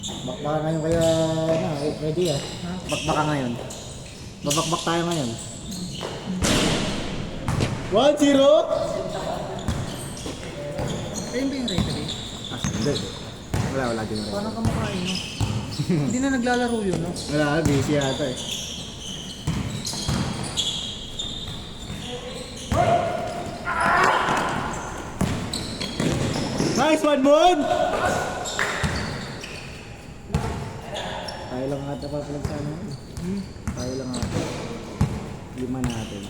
Bakbaka ngayon kaya na, ready ah. Ha? Bakbaka ngayon. Babakbak tayo ngayon. 1-0! Ayun ba yung referee? Ah, hindi. Wala din rin. Parang kamakain, no? Hindi na naglalaro yun, no? Wala, busy yata eh. Nice one, Moon! Tayo lang ata pa pinagsama. Tayo lang ata. 5 natin.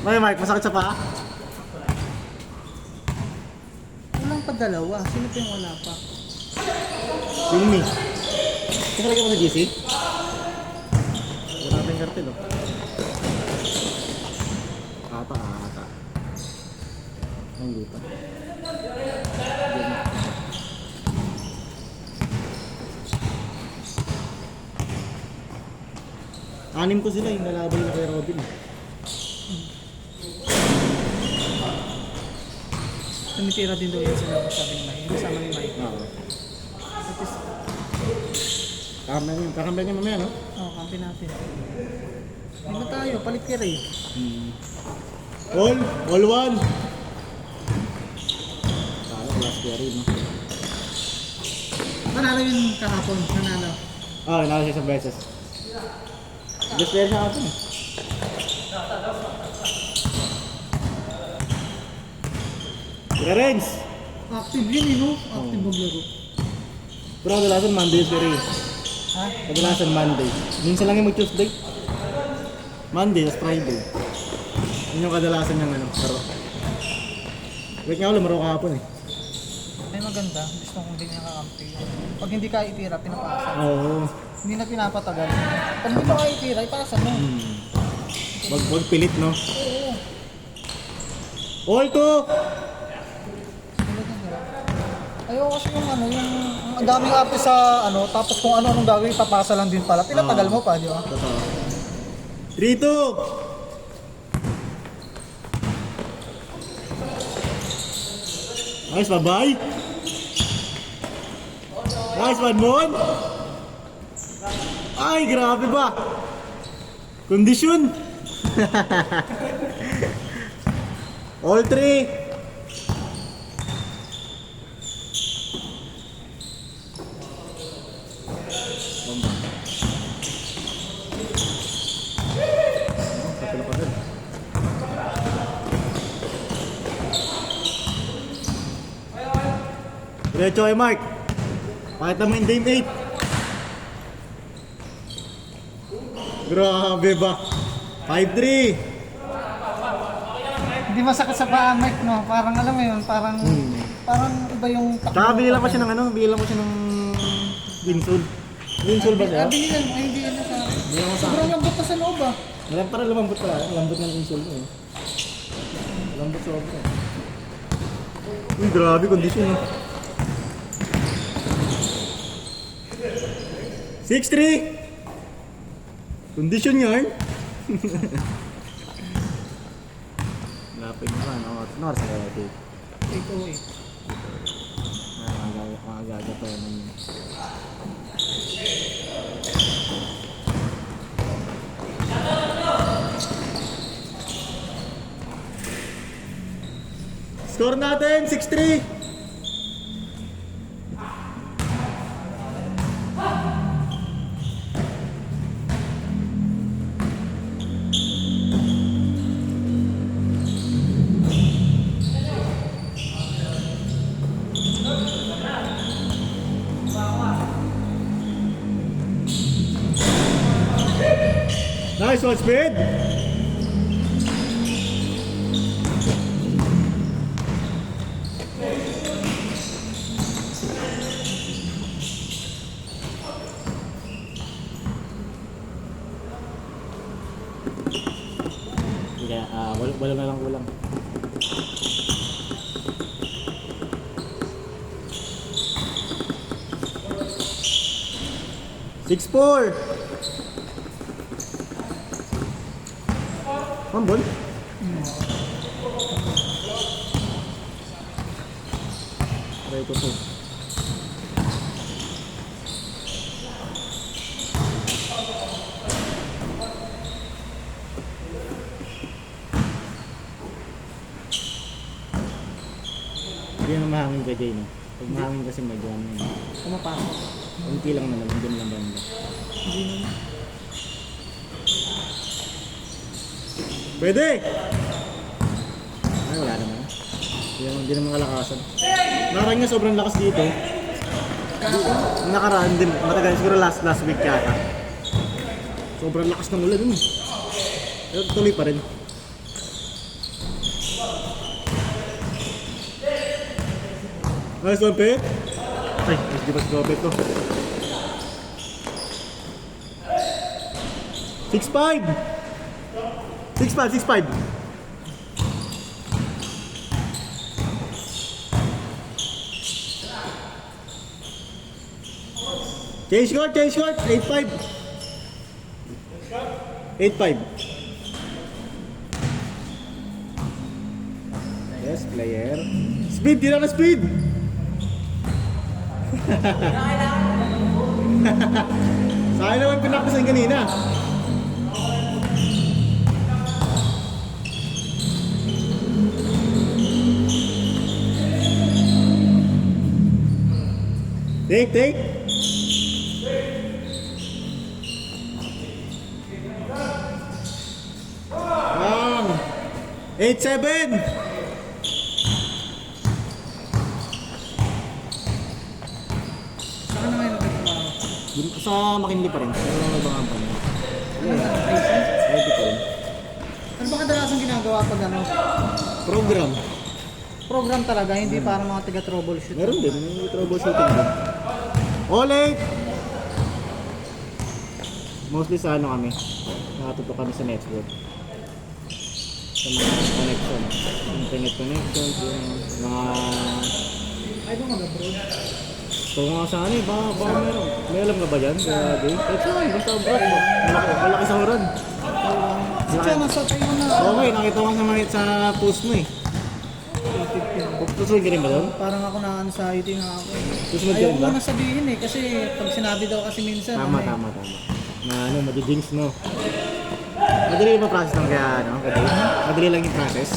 May Mark, masakit sa paa? Walang pa dalawa. Sino pa yung wala pa? Filmy. Kasali ka mo sa GC? Wala natin kartel oh. Ata. Hindi pa. Anim ko sila yung nalaban na kay Robin. Tumitira din daw yan sila sabi ni Mike. Yung kasama ni Mike. Oo. At least, Kakambayan niya mamaya, no? kampi natin. Hindi na tayo, palit ka rin. All one! Kala ko last year rin, no? Nanalo yun kahapon, nanalo. Oo, nanalo siya isang beses. Best player siya ako eh. Tira Renz! Active yun, no? Active maglaro. Pero kadalasan Monday pero eh. Ha? Kadalasan Monday. Minsan lang yung mag-Tuesday. Monday, tas Friday. Yun yung kadalasan ng ano, laro. Wait nga ako, lumaro kahapon eh. Ay maganda, gusto kong ganyan kakampi. Pag hindi ka itira, pinapasa. Oo. Hindi na pinapatagal. Pag hindi ka itira, ipasa mo. Wag pilit, no? Oo. All two! Tulad ng gano'n. Ayoko kasi yung ano, yung ang daming api sa ano, tapos kung ano-anong gagawin, papasa lang din pala. Pinatagal mo pa, di ba? Totoo. 3-2! Nice, bye-bye! Nice one, Mon! Ay, grabe ba? Kondisyon! All three! Diretso kay Mark. Pakita mo yung Dame 8. Grabe ba? 5-3. Hindi masakit sa paa, Mike, no? Parang alam mo yun, parang iba yung takbo. Saka bilang ko siya ng ano, bilang ko siya ng Winsol. Winsol ba siya? Bilihan mo, hindi yan sa akin. Bilang ko sa Sobrang akin. lambot na sa loob, ah. Parang lumambot pa. Lambot ng Winsol eh. Lambot sobra. Uy, grabe kondisyon eh. 6-3! Kondisyon yan. Lapin naman. Nor sa kaya ito. 808. Magaga pa yan. Score natin 6-3. Nice one, Speed! Kaya, wala na lang kulang. Six, 4. Mambol? Try ko to. mahangin ka Jay, no? Pag mahangin kasi medyo ano yun. Pumapasok. Unti lang naman, hindi lang banda. Hindi naman. Pwede! Ay, wala naman. Hindi naman kalakasan. Nakaraan nga sobrang lakas dito. Yung nakaraan din, matagal siguro last week yata. Sobrang lakas ng ulan dun. Pero tuloy pa rin. Nice one, Pet. Ay, mas di ba si Robert to? 6'5". 6'5", 6'5". Change court, 8'5". 8'5". Yes, player. Speed, tira na speed! Sayang naman pinaktasan kanina. Take. Bang! 8-7! Saan na ngayon nagtatrabaho? Sa McKinley pa rin. Pero nabangan pa niya. Ano Ready pa rin. ba kadalasan ginagawa pag ano? Program. Program talaga, hindi parang mga taga-troubleshoot. Meron din. May troubleshooting din. All 8! Mostly sa ano kami. Nakatutok kami sa network. Sa mga connection. Internet connections. Yung mga... Ay, ba mag-abroad? So nga sana eh, baka meron. May alam ka ba dyan? Grabe. It's fine, basta abroad mo. Malaki sa horan. Si Chang, nasa Taiwan na. Okay, nakita ko sa post mo eh. Susunod ka rin ba doon? Parang ako na anxiety nga ako. Susunod ka Ayaw rin ko ba? na sabihin eh, kasi pag sinabi daw kasi minsan. Tama. Na ano, madidinks no. Madali ba process ng kaya ano? Madali lang yung process.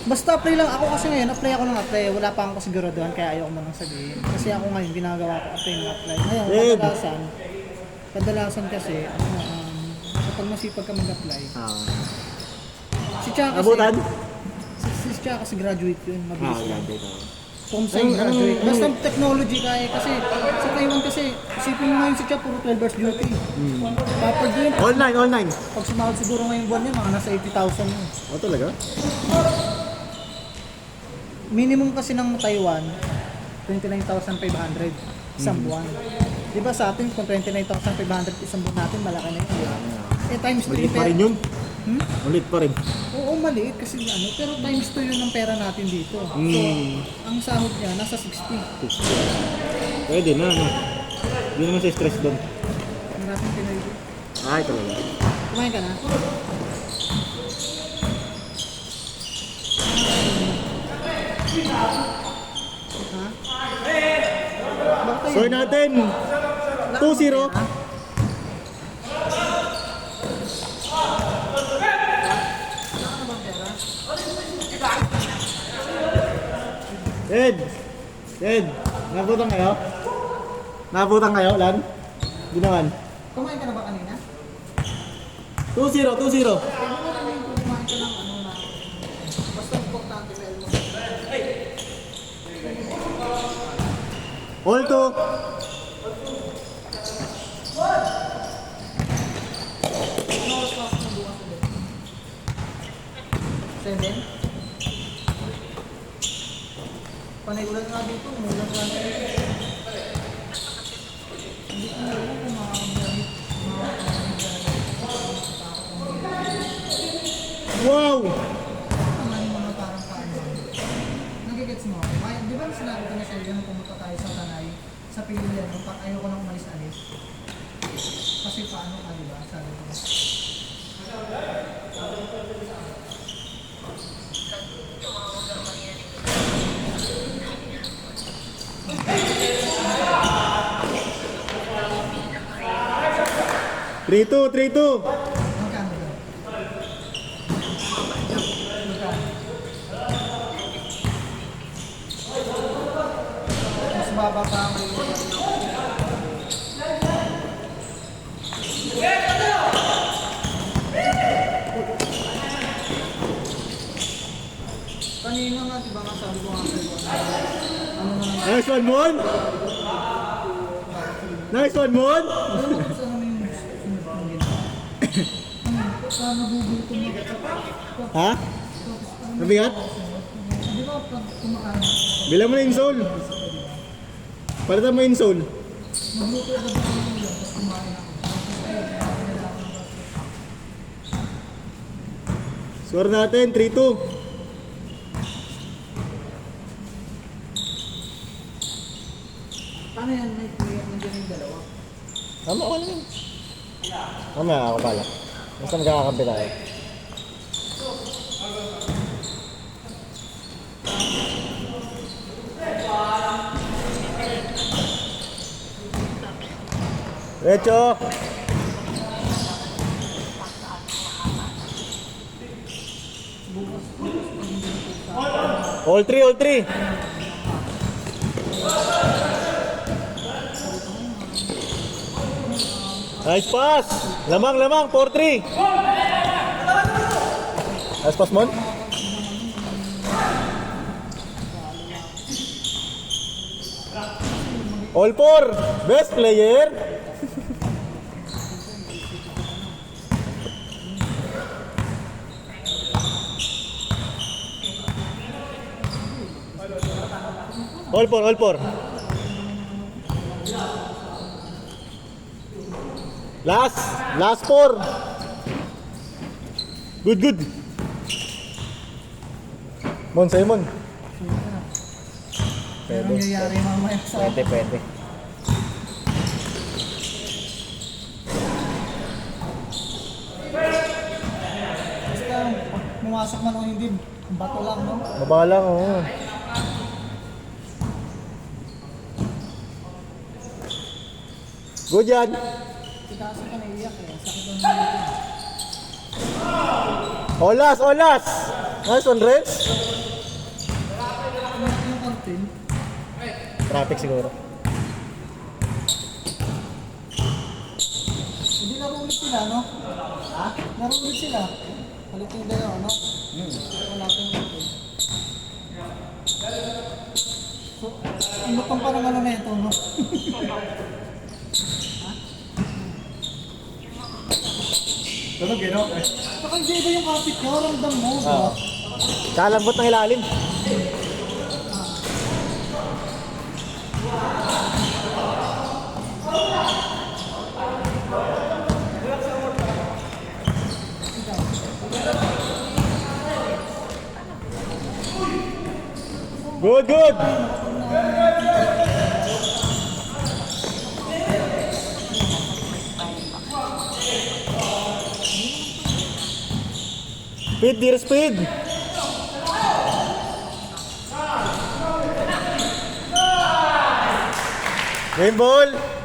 Basta apply lang ako kasi ngayon, apply ako ng apply. Wala pa akong siguraduhan kaya ayaw ko manang sabihin. Kasi ako ngayon, ginagawa ko apply ng apply. Ngayon, Red. kadalasan kasi, kapag masipag ka mag-apply, si Chang kasi, Abutan? si Chang kasi graduate yun, mabilis yun. Grabe ito. Comsci graduate. Basta technology kaya kasi, sa Taiwan kasi, isipin mo ngayon si Chang, puro 12 hours duty. Papag yun, Online. pag sumahod siguro ngayong buwan niya, mga nasa 80,000 yun. O talaga? Minimum kasi ng Taiwan, 29,500 isang buwan. Di ba sa atin, kung 29,500 isang buwan natin, malaki na yun. Eh, times 2 Maliit pa rin yun. Maliit pa rin. Oo, maliit kasi ano, pero times 2 yun ang pera natin dito. So, ang sahod niya, nasa 60. Pwede na, ano. Hindi naman sa stress doon. Maraming Pinoy. Ay, talaga. Kumain ka na? Ha? Bakit Score natin! 2-0. Ed, nabutan kayo, Lan? Di naman. Kumain ka na ba kanina? 2-0. Kumain ka ng ano na. Basta importante sa mo. All 2. Ano oras pa ako bukas ulit? 7? Panay ulan nga dito, umulan nga na dito. Hindi ko alam kung makakabalik. Wow! Ang ano mga parang paano. Nagigets mo? Di ba sinabi ko na sa iyo nung pumunta tayo sa Tanay, sa Pilihan, nung ayaw ko nang umalis-alis? Kasi paano ka, di ba? Sabi ko. 3-2. Magkano ba? Magkano? Nice one, Mon! Nice one, Mon! Alam mo kung saan namin yung sunod ng ginawa? Saan nabubuto mo? Ha? Mabigat? Di ba pag kumakain, Bilang mo na insole. Palitan mo insole. magluto agad ako ng ulam, tapos kumain ako. Tapos ayun, kailangan ng Score natin, 3-2. Paano yan? May kuya, nandiyan yung dalawa. Tama ko lang yun. Mamaya ako pala. Basta magkakakampi tayo. Recho! All three, all three! Nice pass! Lamang, lamang, 4-3! Nice pass, Mon? All four! Best player! All four, all four. Last four. Good, good. Mon, sa'yo, Mon. Pero nangyayari mamaya sa Pwede. basta pag pumasok man o hindi, bato lang, no? Baba lang, oo. Good yan. Si Kaso ka naiiyak eh, sakit ang nilito. Olas, olas. Nice one, Renz. Ano yung kantin? Traffic siguro. Hindi laro ulit sila, no? Ha? Laro ulit sila. Palit yung dalawa, no? Wala pang ulit. So, inutang pa ng ano na ito, no? Tunog yun, okay. Saka hindi ba yung kapit niya? Ramdam mo, di ba? Kalambot ng ilalim. Good, good. Speed, dear speed. Game ball.